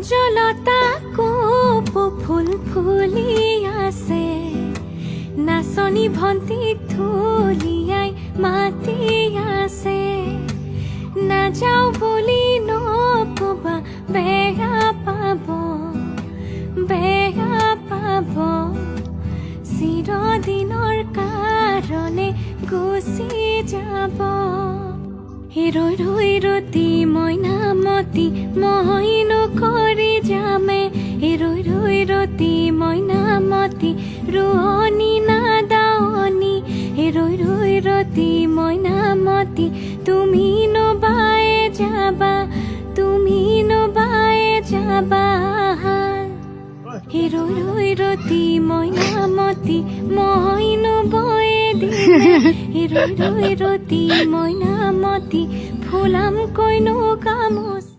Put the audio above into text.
কুঞ্জলতা কোপ ফুল ফুলি আছে নাচনি ভন্টি ধুলিয়াই মাতি আছে নাযাও বুলি নকবা বেয়া পাব চিৰদিনৰ কাৰণে গুচি যাব ৰৈ ৰৈ ৰতি মইনামতি মই নকৰি যামে ৰৈ ৰৈ ৰতি মইনামতি ৰোৱনী নাদাৱনী ৰৈ ৰৈ ৰতি মইনামতি তুমি নবায়ে যাবা ৰৈ ৰৈ ৰতি মইনামতি মই নবয়ে দিমে ৰৈ ৰৈ ৰতি মইনামতি ফুলাম কৈনো গামোচা